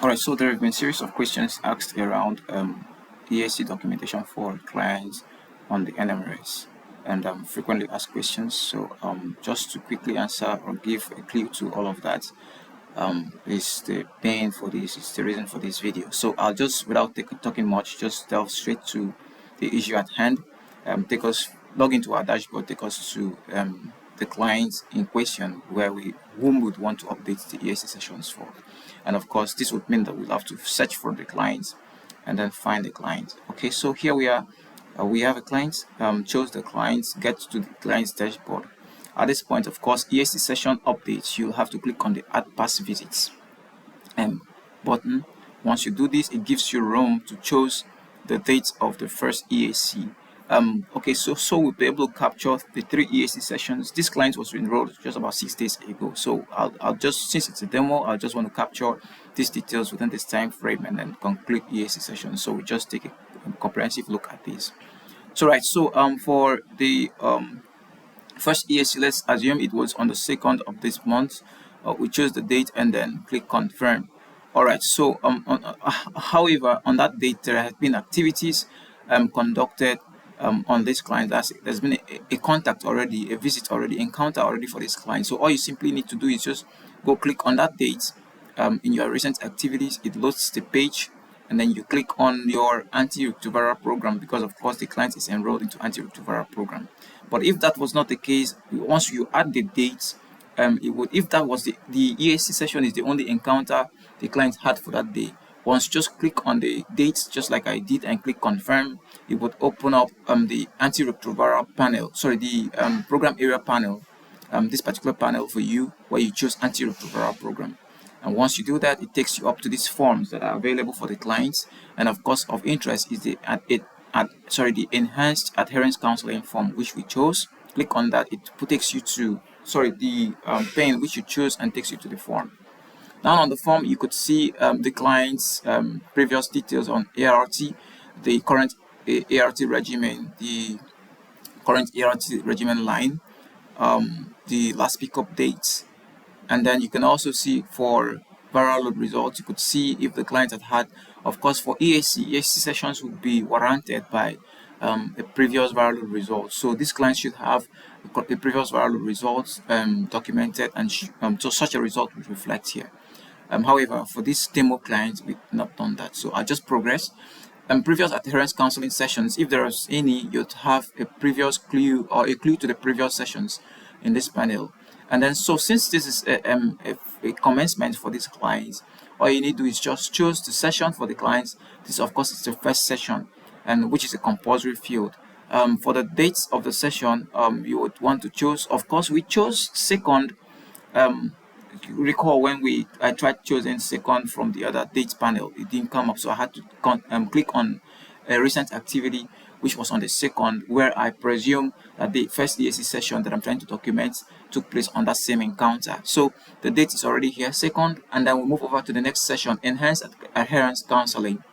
All right, so there have been a series of questions asked around EAC documentation for clients on the NMRS and frequently asked questions. So just to quickly answer or give a clue to all of that is the pain for this, is the reason for this video. So I'll just, without talking much, just delve straight to the issue at hand. Log into our dashboard, take us to the clients in question whom would want to update the EAC sessions for. And of course, this would mean that we'll have to search for the clients and then find the client. Okay, so here we are. We have a client, choose the clients, get to the client's dashboard. At this point, of course, EAC session updates, you'll have to click on the Add Past Visits button. Once you do this, it gives you room to choose the date of the first EAC. Okay, so we'll be able to capture the 3 EAC sessions. This client was enrolled just about 6 days ago. So I'll just, since it's a demo, I'll just want to capture these details within this time frame and then conclude EAC session. So we just take a comprehensive look at this. So right, so for the first EAC, let's assume it was on the 2nd of this month. We choose the date and then click confirm. All right, so however, on that date there have been activities conducted on this client. There's been a contact already, a visit already, encounter already for this client. So all you simply need to do is just go click on that date in your recent activities. It loads the page, and then you click on your antiretroviral program, because of course the client is enrolled into antiretroviral program. But if that was not the case, once you add the dates, if that was the EAC session is the only encounter the client had for that day, once you just click on the dates, just like I did, and click confirm, it would open up the antiretroviral panel, the program area panel, this particular panel for you, where you choose antiretroviral program. And once you do that, it takes you up to these forms that are available for the clients. And of course, of interest is the enhanced adherence counseling form, which we chose. Click on that, it takes you to the pane which you choose and takes you to the form. Now on the form, you could see the client's previous details on ART, the current ART regimen, the current ART regimen line, the last pickup dates, and then you can also see for viral load results, you could see if the client had, of course, for EAC sessions would be warranted by a previous viral load result. So this client should have the previous viral load results documented, and so such a result would reflect here. However, for this demo client, we've not done that. So I'll just progress. Previous adherence counseling sessions, if there is any, you'd have a previous clue or a clue to the previous sessions in this panel. And then, so since this is a commencement for these clients, all you need to do is just choose the session for the clients. This, of course, is the first session, and which is a compulsory field. For the dates of the session, you would want to choose, of course, we chose second. Recall when I tried choosing second from the other dates panel, it didn't come up, so I had to click on a recent activity which was on the second, where I presume that the first EAC session that I'm trying to document took place on that same encounter. So the date is already here, second, and then we'll move over to the next session, enhanced adherence counseling.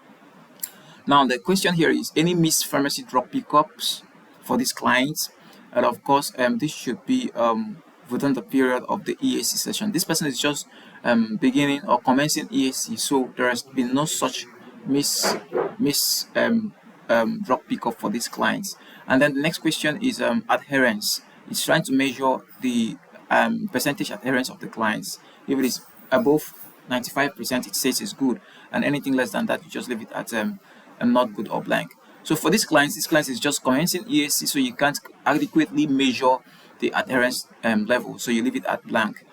Now the question here is any missed pharmacy drug pickups for these clients, and of course this should be within the period of the EAC session. This person is just beginning or commencing EAC, so there has been no such miss drug pickup for these clients. And then the next question is adherence. It's trying to measure the percentage adherence of the clients. If it is above 95%, it says it's good, and anything less than that, you just leave it at not good or blank. So for these clients is just commencing EAC, so you can't adequately measure the adherence level, so you leave it at blank.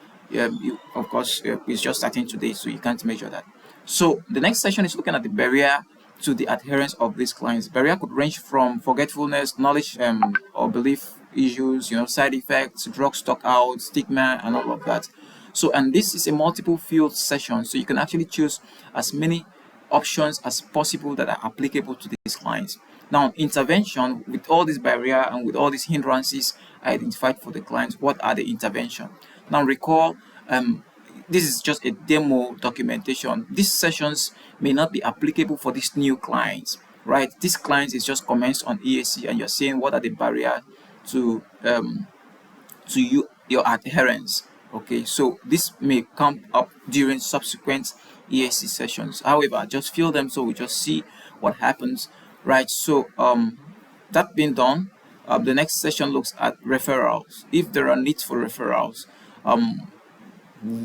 Of course, it's just starting today, so you can't measure that. So the next session is looking at the barrier to the adherence of these clients. Barrier could range from forgetfulness, knowledge or belief issues, side effects, drug stock out, stigma, and all of that. So, and this is a multiple field session, so you can actually choose as many options as possible that are applicable to these clients. Now, intervention, with all this barrier and with all these hindrances identified for the clients, what are the intervention? Now, recall, this is just a demo documentation. These sessions may not be applicable for these new clients, right? This client is just commenced on EAC, and you're saying what are the barriers to your adherence. Okay, so this may come up during subsequent EAC sessions. However, just fill them so we just see what happens, right? So that being done, the next session looks at referrals. If there are needs for referrals,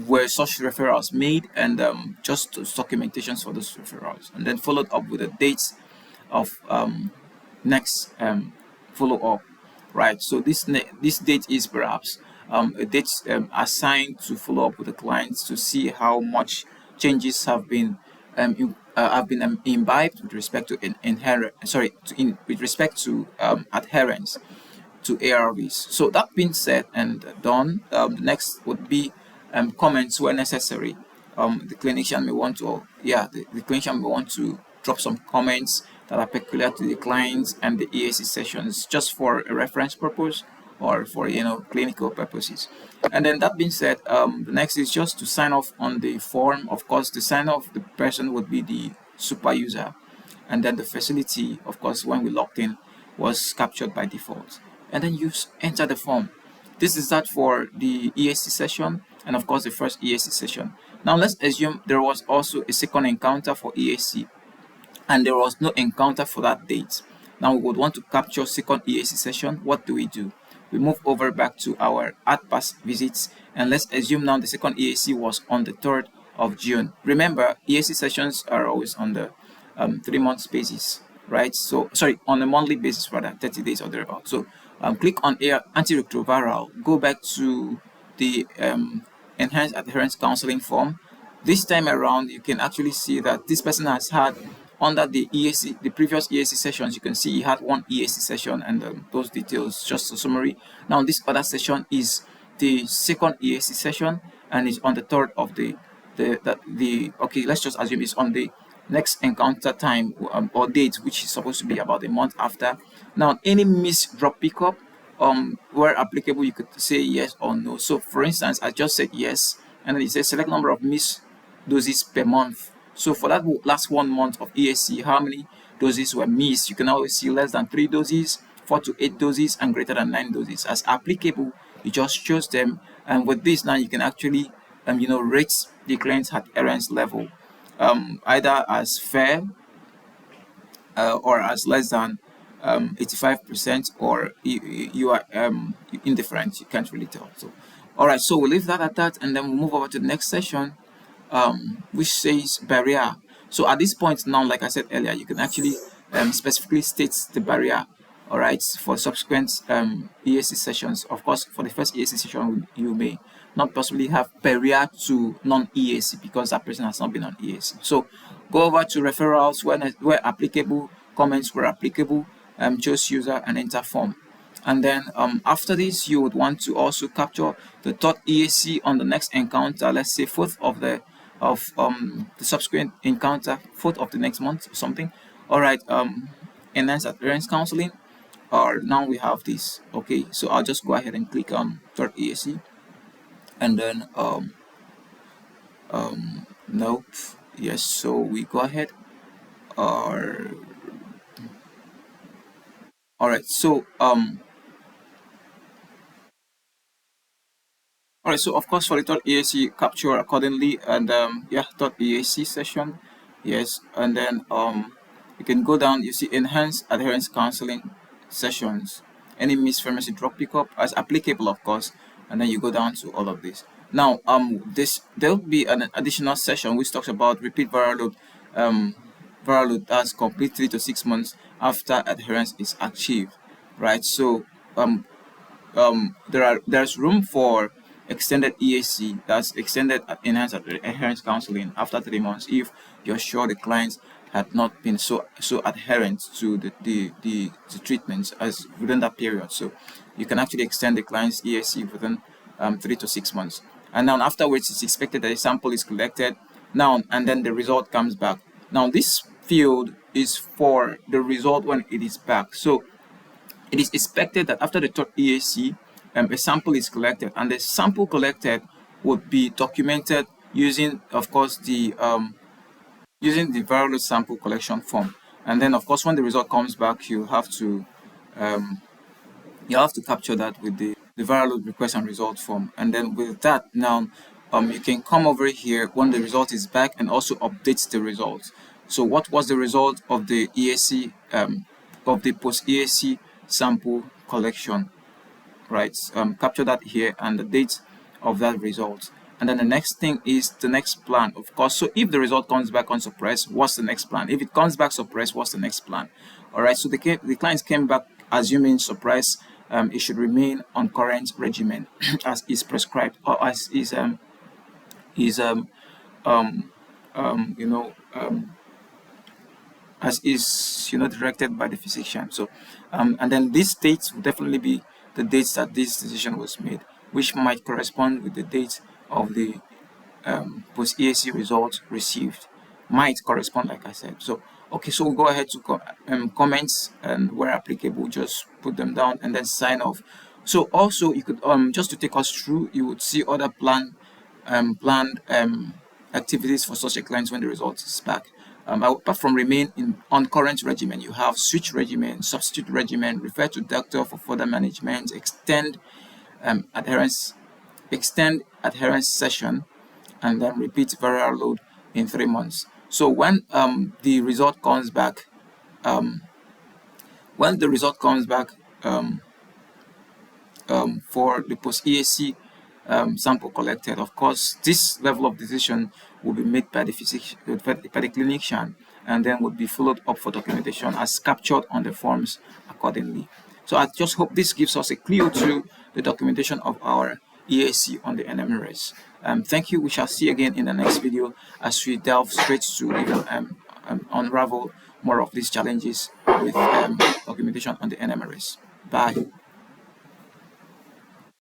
were such referrals made, and just documentations for those referrals, and then followed up with the dates of next follow up, right? So this date is perhaps a date assigned to follow up with the clients to see how much changes have been imbibed with respect to with respect to adherence to ARVs. So that being said and done, the next would be comments where necessary. The clinician may want to, the clinician may want to drop some comments that are peculiar to the clients and the EAC sessions, just for a reference purpose or for clinical purposes. And then that being said, the next is just to sign off on the form. Of course, the sign off the person would be the super user, and then the facility, of course, when we logged in, was captured by default. And then you enter the form. This is that for the EAC session, and of course the first EAC session. Now let's assume there was also a second encounter for EAC, and there was no encounter for that date. Now we would want to capture second EAC session. What do? We move over back to our add past visits, and let's assume now the second EAC was on the 3rd of June. Remember, EAC sessions are always on the 3-month basis, right? So sorry, on a monthly basis rather, 30 days or thereabout. So click on antiretroviral, go back to the enhanced adherence counseling form. This time around, you can actually see that this person has had, under the EAC, the previous EAC sessions, you can see he had one EAC session, and those details, just a summary. Now this other session is the second EAC session, and it's on the 3rd of okay, let's just assume it's on the next encounter time or date, which is supposed to be about a month after. Now any missed drop pickup, where applicable, you could say yes or no. So for instance, I just said yes, and then it says select number of missed doses per month. So for that last 1 month of EAC, how many doses were missed? You can always see less than 3 doses, 4 to 8 doses, and greater than 9 doses. As applicable, you just choose them, and with this now you can actually rate the client's adherence level, either as fair or as less than 85%, or you are indifferent. You can't really tell. So all right, so we'll leave that at that, and then we'll move over to the next session, which says barrier. So at this point now, like I said earlier, you can actually specifically state the barrier, all right, for subsequent EAC sessions. Of course, for the first EAC session, you may not possibly have barrier to non-EAC because that person has not been on EAC. So go over to referrals where applicable, comments where applicable, choose user and enter form. And then after this, you would want to also capture the 3rd EAC on the next encounter. Let's say 4th of the subsequent encounter, 4th of the next month or something. All right, enhanced adherence counseling. Or now we have this. Okay, so I'll just go ahead and click on 3rd EAC, and then nope. Yes, so we go ahead. Or all right, so all right, so of course for the 3rd EAC, capture accordingly, and 3rd EAC session, yes, and then you can go down. You see enhanced adherence counseling sessions, any missed pharmacy drug pickup as applicable, of course, and then you go down to all of this. Now there will be an additional session which talks about repeat viral load. Viral load that's complete 3 to 6 months after adherence is achieved, right? So there's room for extended EAC, that's extended enhanced adherence counseling after 3 months, if you're sure the clients had not been so adherent to the treatments as within that period. So you can actually extend the client's EAC within 3 to 6 months. And now afterwards, it's expected that a sample is collected now, and then the result comes back. Now this field is for the result when it is back. So it is expected that after the 3rd EAC, a sample is collected, and the sample collected would be documented using, of course, the viral load sample collection form. And then, of course, when the result comes back, you have to capture that with the viral load request and result form. And then with that, now you can come over here when the result is back and also update the result. So what was the result of the EAC, of the post EAC sample collection, right? Capture that here and the date of that result. And then the next thing is the next plan, of course. So if the result comes back unsuppressed, what's the next plan? If it comes back suppressed, what's the next plan? All right, so the clients came back assuming suppressed. It should remain on current regimen as is prescribed, or as is you know as is directed by the physician. So and then these dates will definitely be the dates that this decision was made, which might correspond with the date of the post EAC results received. Might correspond, like I said. So okay, so we'll go ahead to comments, and where applicable just put them down and then sign off. So also you could just to take us through, you would see other planned activities for such a client when the result is back. Apart from remain on current regimen, you have switch regimen, substitute regimen, refer to doctor for further management, extend adherence session, and then repeat viral load in 3 months. So when the result comes back, for the post EAC sample collected, of course, this level of decision will be made by the physician, by the clinician, and then would be followed up for documentation as captured on the forms accordingly. So I just hope this gives us a clue to the documentation of our EAC on the NMRS. Thank you. We shall see again in the next video as we delve straight to even unravel more of these challenges with documentation on the NMRS. Bye.